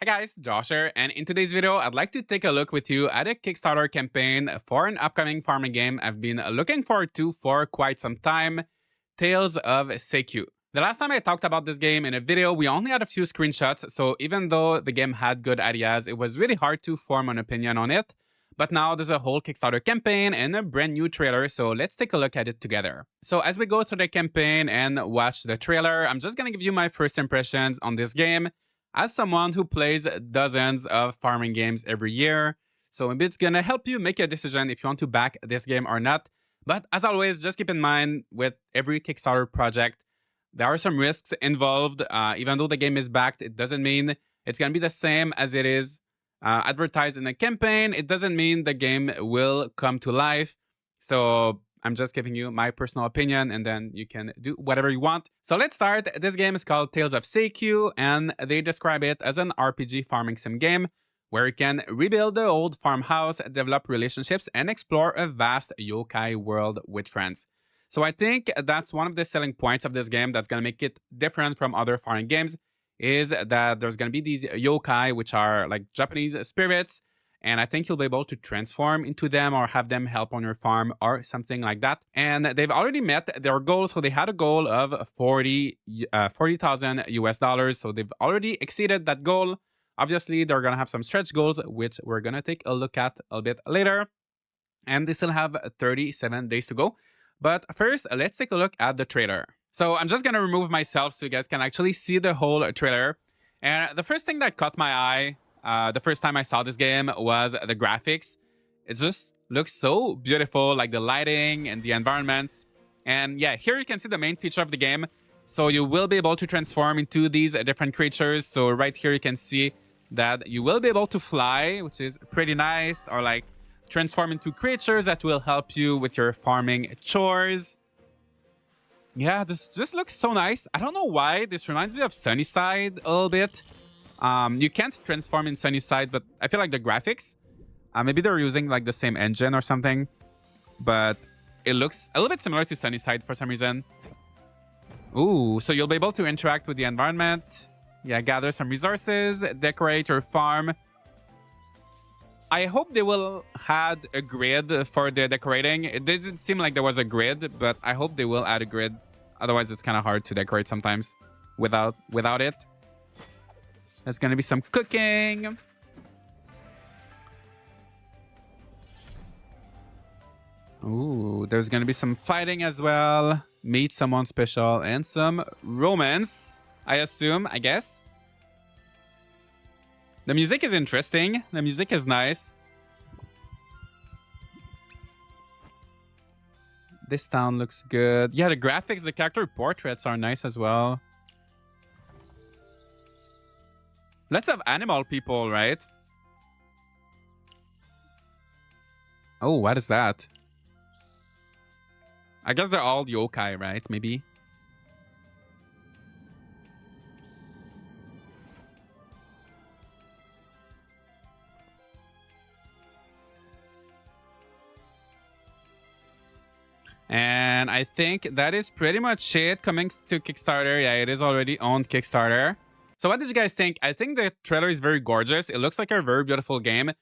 Hi guys, Josh here, and in today's video, I'd like to take a look with you at a Kickstarter campaign for an upcoming farming game I've been looking forward to for quite some time, Tales of Seikyu. The last time I talked about this game in a video, we only had a few screenshots, so even though the game had good ideas, it was really hard to form an opinion on it. But now there's a whole Kickstarter campaign and a brand new trailer, so let's take a look at it together. So as we go through the campaign and watch the trailer, I'm just gonna give you my first impressions on this game as someone who plays dozens of farming games every year. So maybe it's gonna help you make a decision if you want to back this game or not. But as always, just keep in mind with every Kickstarter project, there are some risks involved. Even though the game is backed, it doesn't mean it's gonna be the same as it is advertised in the campaign. It doesn't mean the game will come to life. So I'm just giving you my personal opinion, and then you can do whatever you want. So let's start. This game is called Tales of Seikyu, and they describe it as an RPG farming sim game where you can rebuild the old farmhouse, develop relationships, and explore a vast yokai world with friends. So I think that's one of the selling points of this game that's going to make it different from other farming games, is that there's going to be these yokai, which are like Japanese spirits, and I think you'll be able to transform into them or have them help on your farm or something like that. And they've already met their goal. So they had a goal of 40,000 US dollars. So they've already exceeded that goal. Obviously, they're going to have some stretch goals, which we're going to take a look at a bit later. And they still have 37 days to go. But first, let's take a look at the trailer. So I'm just going to remove myself so you guys can actually see the whole trailer. And the first thing that caught my eye the first time I saw this game was the graphics. It just looks so beautiful, like the lighting and the environments. And yeah, here you can see the main feature of the game. So you will be able to transform into these different creatures. So right here you can see that you will be able to fly, which is pretty nice, or like transform into creatures that will help you with your farming chores. Yeah, this just looks so nice. I don't know why. This reminds me of Sunnyside a little bit. You can't transform in Sunnyside, but I feel like the graphics, maybe they're using like the same engine or something, but it looks a little bit similar to Sunnyside for some reason. Ooh, so you'll be able to interact with the environment. Yeah, gather some resources, decorate your farm. I hope they will add a grid for the decorating. It didn't seem like there was a grid, but I hope they will add a grid. Otherwise, it's kind of hard to decorate sometimes without it. There's gonna be some cooking. Ooh, there's gonna be some fighting as well. Meet someone special and some romance, I assume, I guess. The music is interesting. The music is nice. This town looks good. Yeah, the graphics, the character portraits are nice as well. Let's have animal people, right? Oh, what is that? I guess they're all yokai, right? Maybe. And I think that is pretty much it coming to Kickstarter. Yeah, it is already on Kickstarter. So what did you guys think? I think the trailer is very gorgeous. It looks like a very beautiful game,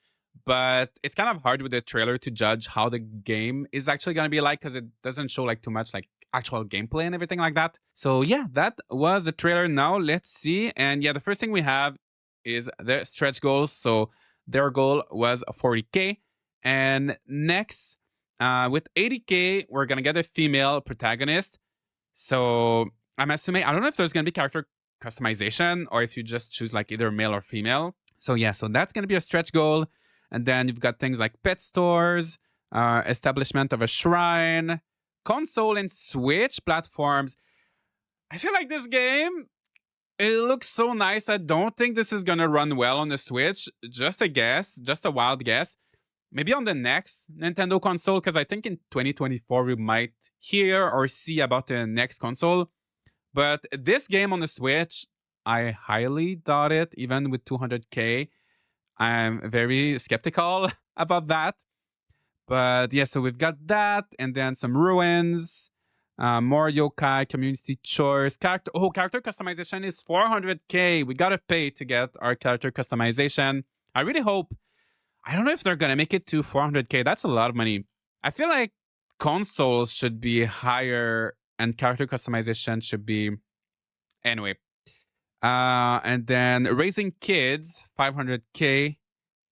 but it's kind of hard with the trailer to judge how the game is actually going to be like, because it doesn't show like too much like actual gameplay and everything like that. So yeah, that was the trailer. Now let's see. And yeah, the first thing we have is the stretch goals. So their goal was 40K. And next, with 80K, we're going to get a female protagonist. So I'm assuming, I don't know if there's going to be character customization or if you just choose like either male or female. So yeah, so that's going to be a stretch goal. And then you've got things like pet stores, establishment of a shrine, console and Switch platforms. I feel like this game, it looks so nice. I don't think this is going to run well on the Switch. Just a guess, just a wild guess. Maybe on the next Nintendo console, because I think in 2024 we might hear or see about the next console. But this game on the Switch, I highly doubt it, even with 200K. I'm very skeptical about that. But yeah, so we've got that, and then some ruins. More yokai, community chores, character customization is 400k. We gotta pay to get our character customization. I really hope. I don't know if they're gonna make it to 400k. That's a lot of money. I feel like consoles should be higher and character customization should be anyway. And then raising kids, 500k,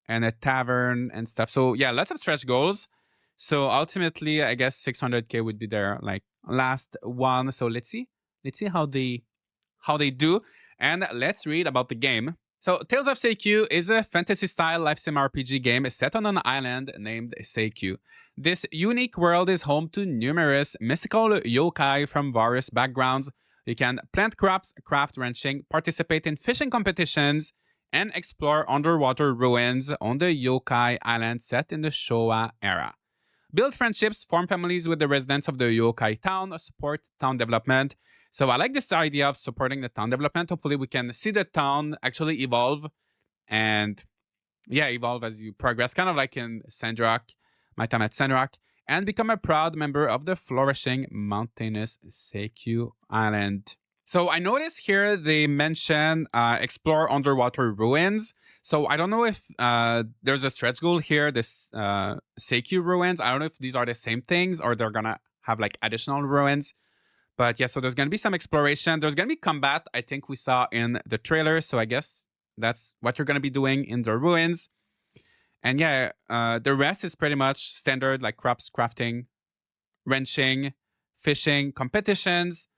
and a tavern and stuff. So yeah, lots of stretch goals. So ultimately, I guess 600k would be their like last one. So let's see how they do, and let's read about the game. So Tales of Seikyu is a fantasy-style life sim RPG game set on an island named Seikyu. This unique world is home to numerous mystical yokai from various backgrounds. You can plant crops, craft ranching, participate in fishing competitions, and explore underwater ruins on the yokai island set in the Showa era. Build friendships, form families with the residents of the yokai town, support town development. So I like this idea of supporting the town development. Hopefully we can see the town actually evolve and evolve as you progress, kind of like in Sandrock, my time at Sandrock, and become a proud member of the flourishing mountainous Seikyu Island. So I noticed here they mention explore underwater ruins. So I don't know if there's a stretch goal here, this Seikyu ruins. I don't know if these are the same things or they're gonna have like additional ruins. But yeah, so there's gonna be some exploration. There's gonna be combat, I think we saw in the trailer. So I guess that's what you're gonna be doing in the ruins. And yeah, the rest is pretty much standard, like crops, crafting, wrenching, fishing, competitions.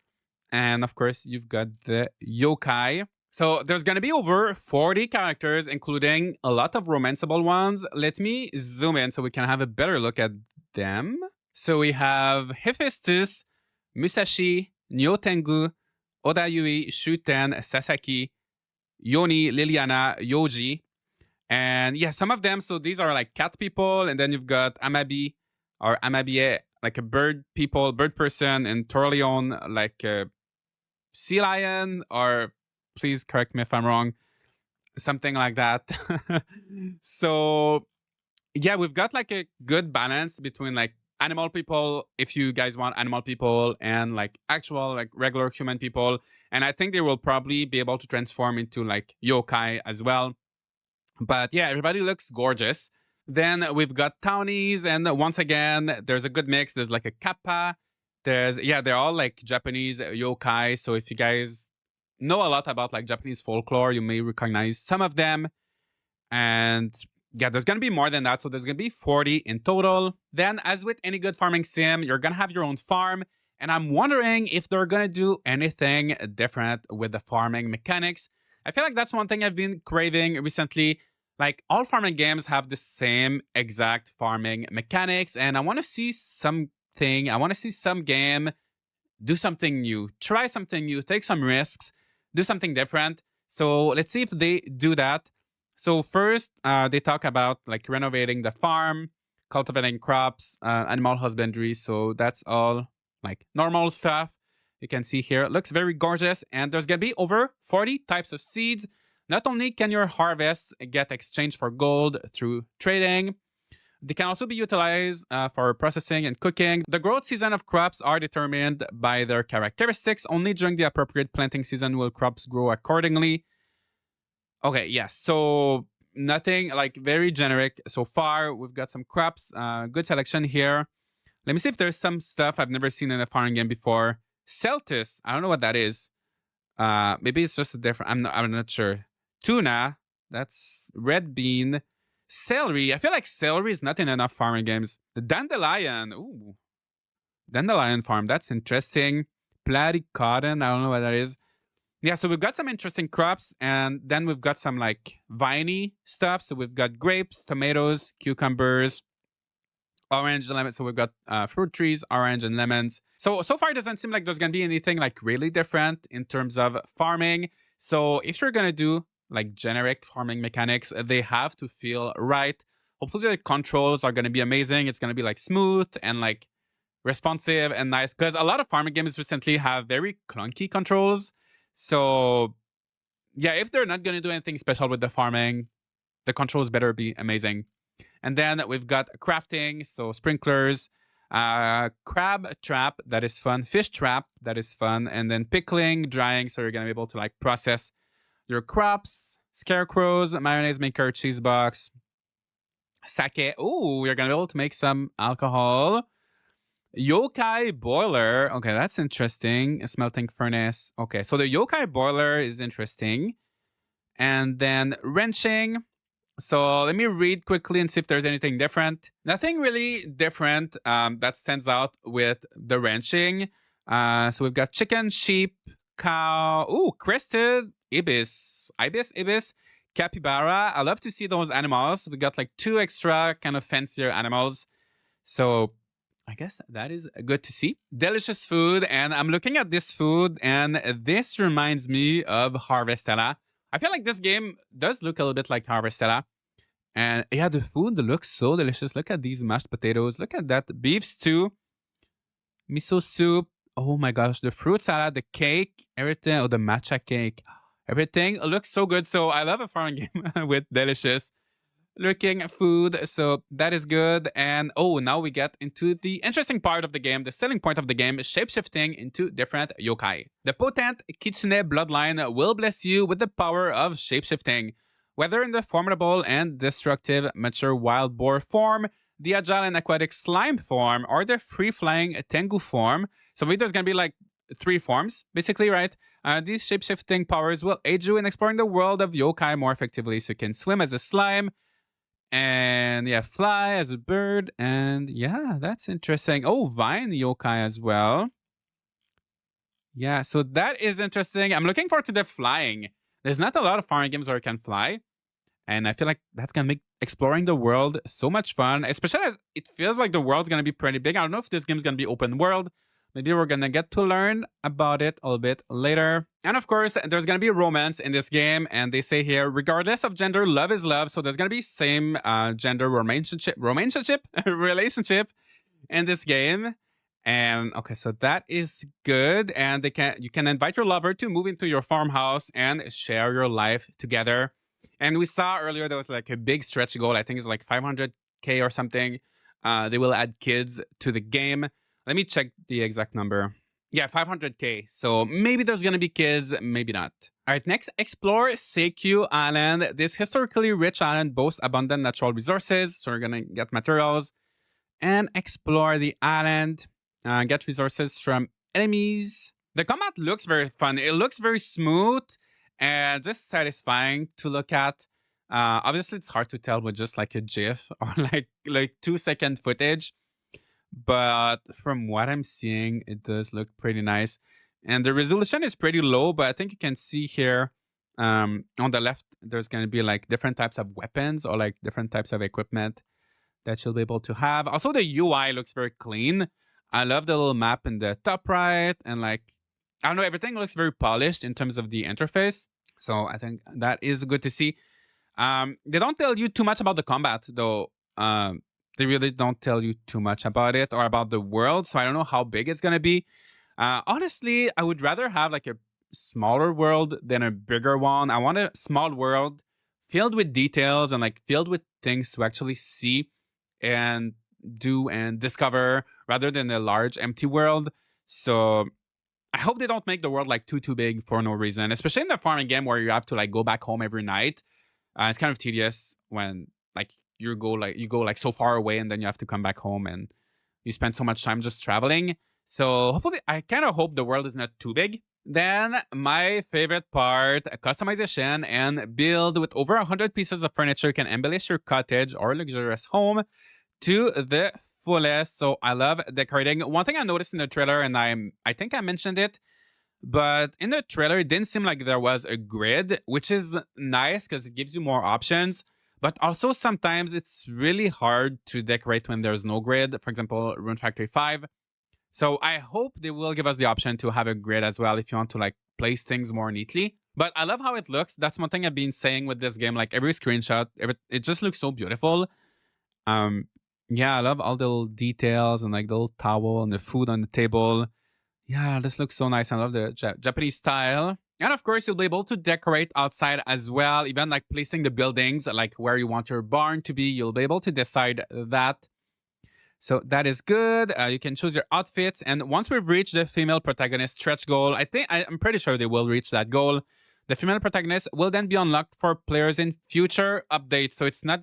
And of course, you've got the yokai. So there's going to be over 40 characters, including a lot of romanceable ones. Let me zoom in so we can have a better look at them. So we have Hephaestus, Musashi, Nyotengu, Odayui, Shuten, Sasaki, Yoni, Liliana, Yoji. And yeah, some of them, so these are like cat people. And then you've got Amabi or Amabie, like a bird people, bird person, and Torleon, like a sea lion, or please correct me if I'm wrong, something like that. So yeah, we've got like a good balance between like animal people, if you guys want animal people, and like actual like regular human people. And I think they will probably be able to transform into like yokai as well. But yeah, everybody looks gorgeous. Then we've got townies, and once again, there's a good mix. There's like a kappa. They're all like Japanese yokai. So if you guys know a lot about like Japanese folklore, you may recognize some of them. And yeah, there's gonna be more than that. So there's gonna be 40 in total. Then, as with any good farming sim, you're gonna have your own farm. And I'm wondering if they're gonna do anything different with the farming mechanics. I feel like that's one thing I've been craving recently. Like all farming games have the same exact farming mechanics, and I want to see something. I want to see some game do something new, try something new, take some risks, do something different. So let's see if they do that. So first, they talk about like renovating the farm, cultivating crops, animal husbandry. So that's all like normal stuff. You can see here, it looks very gorgeous. And there's going to be over 40 types of seeds. Not only can your harvests get exchanged for gold through trading, they can also be utilized for processing and cooking. The growth season of crops are determined by their characteristics. Only during the appropriate planting season will crops grow accordingly. Okay, yes. So nothing like very generic so far. We've got some crops, good selection here. Let me see if there's some stuff I've never seen in a farming game before. Celtis, I don't know what that is. Maybe it's just a different. I'm not sure. Tuna, that's red bean. Celery. I feel like celery is not in enough farming games. The dandelion. Ooh, dandelion farm. That's interesting. Platy cotton. I don't know what that is. Yeah, so we've got some interesting crops, and then we've got some like viney stuff. So we've got grapes, tomatoes, cucumbers, orange, lemon. So we've got fruit trees, orange and lemons. So far it doesn't seem like there's gonna be anything like really different in terms of farming. So if you're gonna do like generic farming mechanics, they have to feel right. Hopefully the controls are gonna be amazing. It's gonna be like smooth and like responsive and nice. Because a lot of farming games recently have very clunky controls. So yeah, if they're not gonna do anything special with the farming, the controls better be amazing. And then we've got crafting, so sprinklers, Crab trap, that is fun. Fish trap, that is fun. And then pickling, drying, so you're gonna be able to like process your crops. Scarecrows, mayonnaise maker, cheese box, sake. Oh, you're gonna be able to make some alcohol. Yokai boiler. Okay, that's interesting. A smelting furnace. Okay, so the yokai boiler is interesting. And then wrenching. So let me read quickly and see if there's anything different. Nothing really different that stands out with the wrenching. So we've got chicken, sheep, cow. Ooh, crested ibis, capybara. I love to see those animals. We got like 2 extra kind of fancier animals. So I guess that is good to see. Delicious food. And I'm looking at this food, and this reminds me of Harvestella. I feel like this game does look a little bit like Harvestella. And yeah, the food looks so delicious. Look at these mashed potatoes. Look at that beef stew, miso soup. Oh my gosh, the fruit salad, the cake, everything. Oh, the matcha cake. Everything looks so good. So I love a farming game with delicious looking food. So that is good. And oh, now we get into the interesting part of the game, the selling point of the game, shapeshifting into different yokai. The potent Kitsune bloodline will bless you with the power of shapeshifting. Whether in the formidable and destructive mature wild boar form, the agile and aquatic slime form, or the free-flying tengu form. So maybe there's going to be like 3 forms, basically, right? These shapeshifting powers will aid you in exploring the world of yokai more effectively. So you can swim as a slime, and yeah, fly as a bird. And yeah, that's interesting. Oh, vine yokai as well. Yeah, so that is interesting. I'm looking forward to the flying. There's not a lot of farming games where you can fly. And I feel like that's going to make exploring the world so much fun, especially as it feels like the world's going to be pretty big. I don't know if this game's going to be open world. Maybe we're going to get to learn about it a little bit later. And of course, there's going to be romance in this game. And they say here, regardless of gender, love is love. So there's going to be same gender relationship relationship in this game. And okay, so that is good. And you can invite your lover to move into your farmhouse and share your life together. And we saw earlier there was like a big stretch goal. I think it's like 500K or something. They will add kids to the game. Let me check the exact number. Yeah, 500K. So maybe there's going to be kids, maybe not. All right, next, explore Seikyu Island. This historically rich island boasts abundant natural resources. So we're going to get materials and explore the island. Get resources from enemies. The combat looks very fun. It looks very smooth and just satisfying to look at. Obviously, it's hard to tell with just like a GIF or like 2-second footage. But from what I'm seeing, it does look pretty nice. And the resolution is pretty low, but I think you can see here on the left, there's going to be like different types of weapons or like different types of equipment that you'll be able to have. Also, the UI looks very clean. I love the little map in the top right. And like, I don't know, everything looks very polished in terms of the interface. So I think that is good to see. They don't tell you too much about the combat, though. They really don't tell you too much about it or about the world. So I don't know how big it's going to be. Honestly, I would rather have like a smaller world than a bigger one. I want a small world filled with details and like filled with things to actually see and do and discover rather than a large empty world. So I hope they don't make the world like too big for no reason, especially in the farming game where you have to like go back home every night. It's kind of tedious when like you go like so far away and then you have to come back home and you spend so much time just traveling. So hopefully, I kind of hope the world is not too big. Then my favorite part, customization and build. With over 100 pieces of furniture, you can embellish your cottage or luxurious home to the fullest. So I love decorating. One thing I noticed in the trailer, and I think I mentioned it, but in the trailer, it didn't seem like there was a grid, which is nice because it gives you more options. But also sometimes it's really hard to decorate when there's no grid. For example, Rune Factory 5. So I hope they will give us the option to have a grid as well if you want to like place things more neatly. But I love how it looks. That's one thing I've been saying with this game. Like every screenshot, it just looks so beautiful. Yeah, I love all the little details and like the little towel and the food on the table. Yeah, this looks so nice. I love the Japanese style. And of course, you'll be able to decorate outside as well. Even like placing the buildings, like where you want your barn to be, you'll be able to decide that. So that is good. You can choose your outfits. And once we've reached the female protagonist stretch goal, I'm pretty sure they will reach that goal. The female protagonist will then be unlocked for players in future updates. So it's probably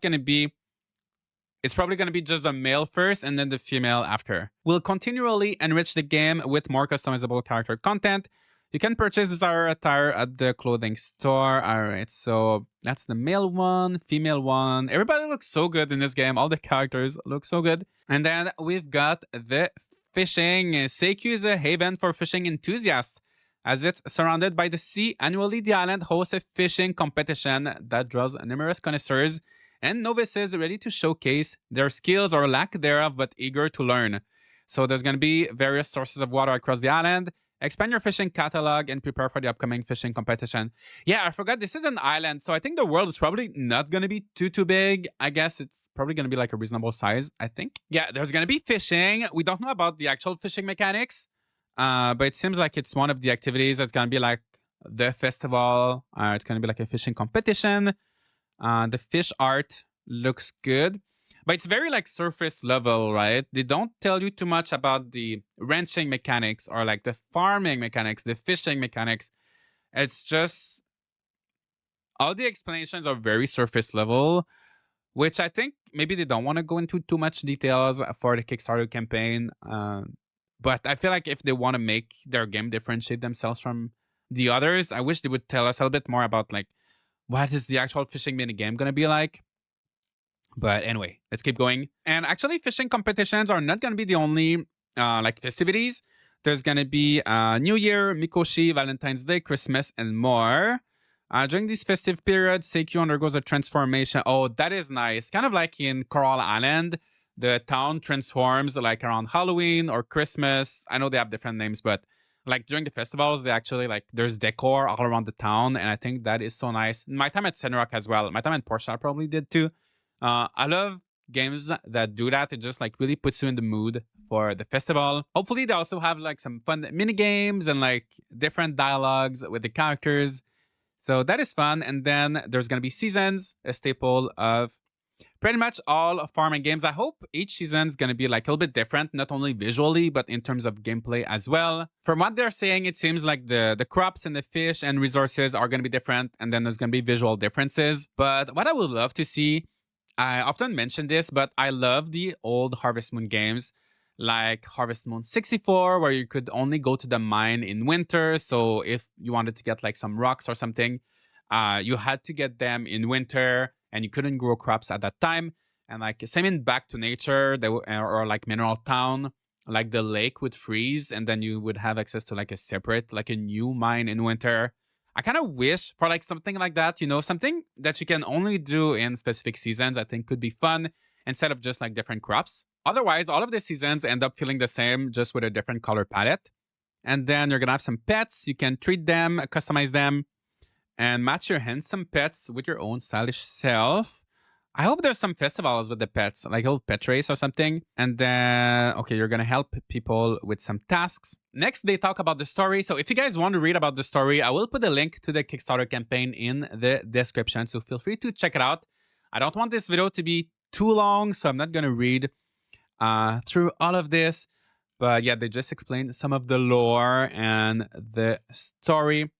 going to be just the male first and then the female after. We'll continually enrich the game with more customizable character content. You can purchase desired attire at the clothing store. All right, so that's the male one, female one. Everybody looks so good in this game. All the characters look so good. And then we've got the fishing. Seikyu is a haven for fishing enthusiasts. As it's surrounded by the sea, annually the island hosts a fishing competition that draws numerous connoisseurs and novices ready to showcase their skills or lack thereof, but eager to learn. So there's going to be various sources of water across the island. Expand your fishing catalog and prepare for the upcoming fishing competition. Yeah, I forgot this is an island, so I think the world is probably not going to be too big. I guess it's probably going to be like a reasonable size, I think. Yeah, there's going to be fishing. We don't know about the actual fishing mechanics, but it seems like it's one of the activities that's going to be like the festival. It's going to be like a fishing competition. The fish art looks good. But it's very like surface level, right? They don't tell you too much about the ranching mechanics or like the farming mechanics, the fishing mechanics. It's just all the explanations are very surface level, which I think maybe they don't want to go into too much details for the Kickstarter campaign. But I feel like if they want to make their game differentiate themselves from the others, I wish they would tell us a little bit more about like what is the actual fishing minigame going to be like. But anyway, let's keep going. And actually, fishing competitions are not going to be the only like festivities. There's going to be New Year, Mikoshi, Valentine's Day, Christmas, and more. During this festive period, Seikyu undergoes a transformation. Oh, that is nice. Kind of like in Coral Island, the town transforms like around Halloween or Christmas. I know they have different names, but like during the festivals, they actually like there's decor all around the town. And I think that is so nice. My time at Senrock as well. My time at Porsche probably did too. I love games that do that. It just like really puts you in the mood for the festival. Hopefully they also have like some fun mini games and like different dialogues with the characters. So that is fun. And then there's going to be seasons, a staple of pretty much all farming games. I hope each season is going to be like a little bit different, not only visually, but in terms of gameplay as well. From what they're saying, it seems like the crops and the fish and resources are going to be different. And then there's going to be visual differences. But what I would love to see, I often mention this, but I love the old Harvest Moon games like Harvest Moon 64, where you could only go to the mine in winter. So if you wanted to get like some rocks or something, you had to get them in winter and you couldn't grow crops at that time. And like same in Back to Nature, or like Mineral Town, like the lake would freeze and then you would have access to like a separate, like a new mine in winter. I kind of wish for like something like that, you know, something that you can only do in specific seasons. I think could be fun instead of just like different crops. Otherwise, all of the seasons end up feeling the same, just with a different color palette. And then you're going to have some pets. You can treat them, customize them, and match your handsome pets with your own stylish self. I hope there's some festivals with the pets, like a little pet race or something. And then, okay, you're going to help people with some tasks. Next, they talk about the story. So if you guys want to read about the story, I will put a link to the Kickstarter campaign in the description. So feel free to check it out. I don't want this video to be too long, so I'm not going to read through all of this. But yeah, they just explained some of the lore and the story.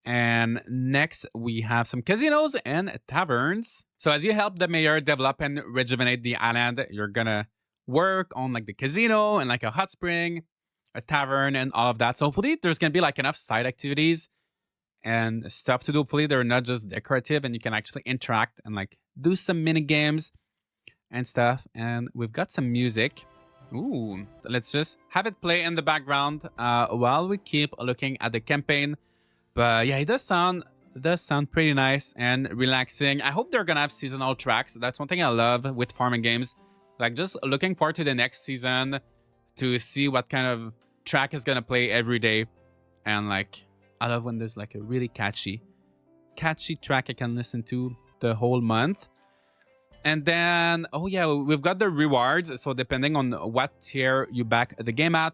And next, we have some casinos and taverns. So as you help the mayor develop and rejuvenate the island, you're gonna work on like the casino and like a hot spring, a tavern, and all of that. So hopefully there's gonna be like enough side activities and stuff to do. Hopefully they're not just decorative and you can actually interact and like do some mini games and stuff. And we've got some music. Ooh, let's just have it play in the background while we keep looking at the campaign. But yeah, it does sound pretty nice and relaxing. I hope they're gonna have seasonal tracks. That's one thing I love with farming games. Like just looking forward to the next season to see what kind of track is gonna play every day. And like I love when there's like a really catchy track I can listen to the whole month. And then, oh yeah, we've got the rewards. So depending on what tier you back the game at.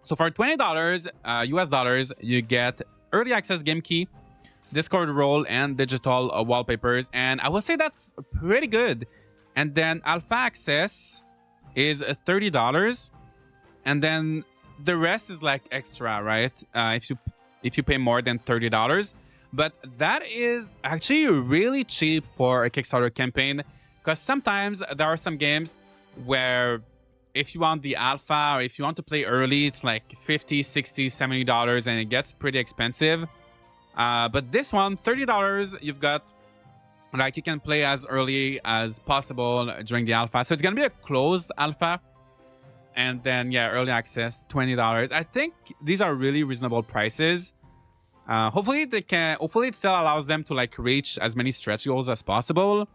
So for $20 US dollars, you get early access game key, Discord role, and digital wallpapers. And I will say that's pretty good. And then alpha access, is $30, and then the rest is like extra, right? If you pay more than $30. But that is actually really cheap for a Kickstarter campaign, because sometimes there are some games where if you want the alpha or if you want to play early, it's like $50, $60, $70, and it gets pretty expensive. But this one, $30, you've got, like, you can play as early as possible during the alpha. So it's gonna be a closed alpha. And then, yeah, early access, $20. I think these are really reasonable prices. Hopefully it still allows them to like reach as many stretch goals as possible.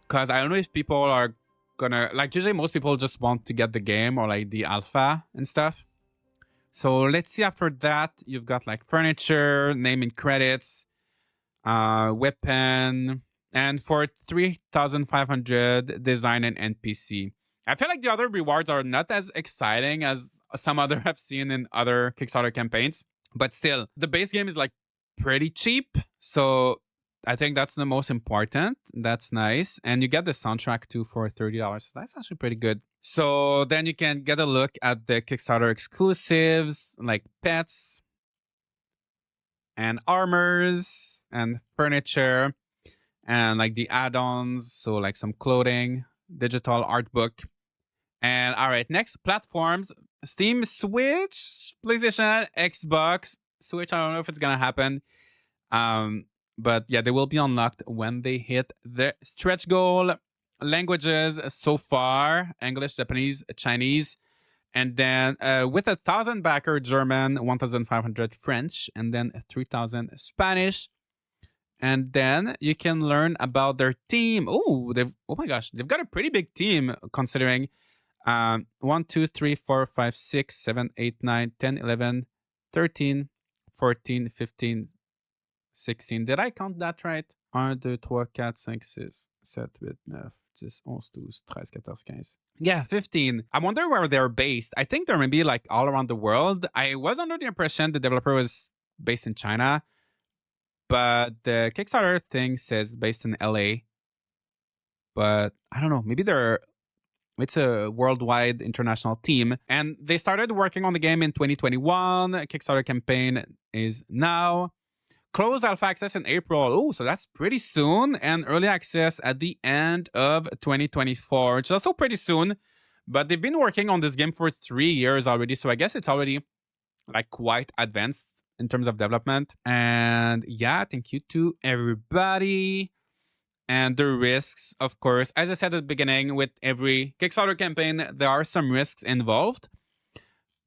Because I don't know if people are gonna, like, usually most people just want to get the game or like the alpha and stuff. So let's see, after that, you've got like furniture, name and credits, weapon, and for 3,500 design and NPC. I feel like the other rewards are not as exciting as some other I've seen in other Kickstarter campaigns, but still, the base game is like pretty cheap. So I think that's the most important. That's nice. And you get the soundtrack too for $30. So that's actually pretty good. So then you can get a look at the Kickstarter exclusives like pets and armors and furniture and like the add-ons. So like some clothing, digital art book. And all right, next platforms: Steam, Switch, PlayStation, Xbox. Switch, I don't know if it's gonna happen. But yeah, they will be unlocked when they hit the stretch goal. Languages so far: English, Japanese, Chinese. And then with 1,000 backer, German, 1,500 French, and then 3,000 Spanish. And then you can learn about their team. Oh my gosh, they've got a pretty big team considering 1, 2, 3, 4, 5, 6, 7, 8, 9, 10, 11, 13, 14, 15, 16. Did I count that right? 1, 2, 3, 4, 5, 6, 7, 8, 9, 10, 11, 12, 13, 14, 15. Yeah, 15. I wonder where they're based. I think they're maybe like all around the world. I was under the impression the developer was based in China, but the Kickstarter thing says based in LA. But I don't know. Maybe it's a worldwide international team. And they started working on the game in 2021. Kickstarter campaign is now. Closed alpha access in April. Oh, so that's pretty soon. And early access at the end of 2024, which is also pretty soon. But they've been working on this game for 3 years already. So I guess it's already like quite advanced in terms of development. And yeah, thank you to everybody. And the risks, of course, as I said at the beginning, with every Kickstarter campaign, there are some risks involved.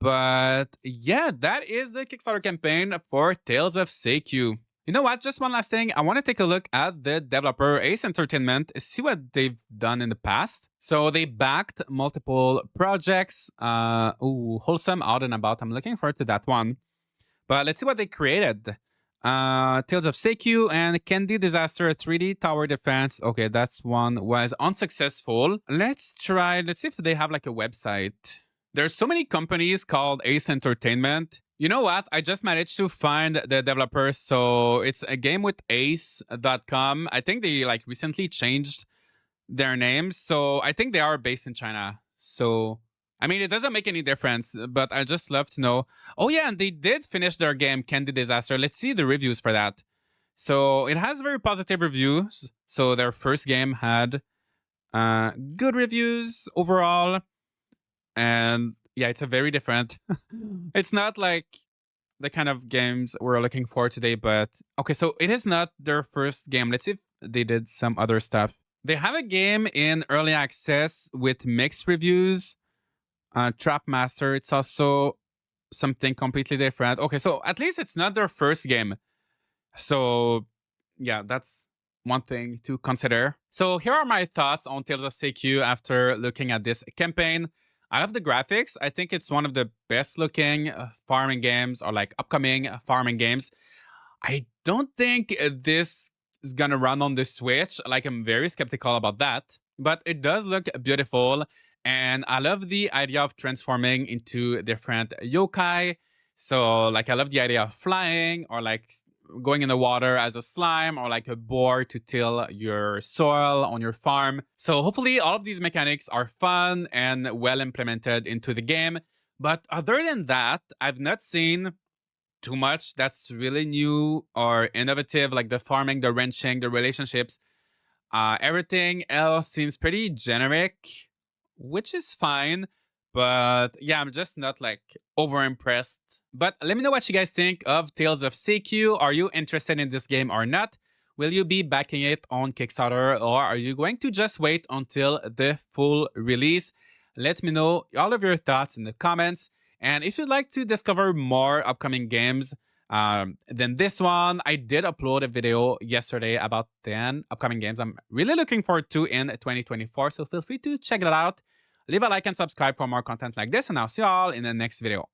But yeah, that is the Kickstarter campaign for Tales of Seikyu. You know what? Just one last thing. I want to take a look at the developer, Ace Entertainment, see what they've done in the past. So they backed multiple projects. Wholesome Out and About. I'm looking forward to that one. But let's see what they created. Tales of Seikyu and Candy Disaster 3D Tower Defense. Okay, that one was unsuccessful. Let's see if they have like a website. There's so many companies called Ace Entertainment. You know what? I just managed to find the developer. So it's a game with ace.com. I think they like recently changed their names. So I think they are based in China. So, I mean, it doesn't make any difference, but I just love to know. Oh yeah, and they did finish their game, Candy Disaster. Let's see the reviews for that. So it has very positive reviews. So their first game had good reviews overall. And yeah, it's a very different. It's not like the kind of games we're looking for today, but okay, so it is not their first game. Let's see if they did some other stuff. They have a game in early access with mixed reviews. Trap Master, it's also something completely different. Okay, so at least it's not their first game. So yeah, that's one thing to consider. So here are my thoughts on Tales of Seikyu after looking at this campaign. I love the graphics. I think it's one of the best looking farming games, or like upcoming farming games. I don't think this is gonna run on the Switch. Like, I'm very skeptical about that, but it does look beautiful. And I love the idea of transforming into different yokai. So like, I love the idea of flying or like going in the water as a slime or like a boar to till your soil on your farm. So hopefully all of these mechanics are fun and well implemented into the game. But other than that, I've not seen too much that's really new or innovative, like the farming, the ranching, the relationships. Everything else seems pretty generic, which is fine. But yeah, I'm just not like over impressed. But let me know what you guys think of Tales of Seikyu. Are you interested in this game or not? Will you be backing it on Kickstarter, or are you going to just wait until the full release? Let me know all of your thoughts in the comments. And if you'd like to discover more upcoming games, then this one, I did upload a video yesterday about 10 upcoming games I'm really looking forward to in 2024. So feel free to check it out. Leave a like and subscribe for more content like this, and I'll see y'all in the next video.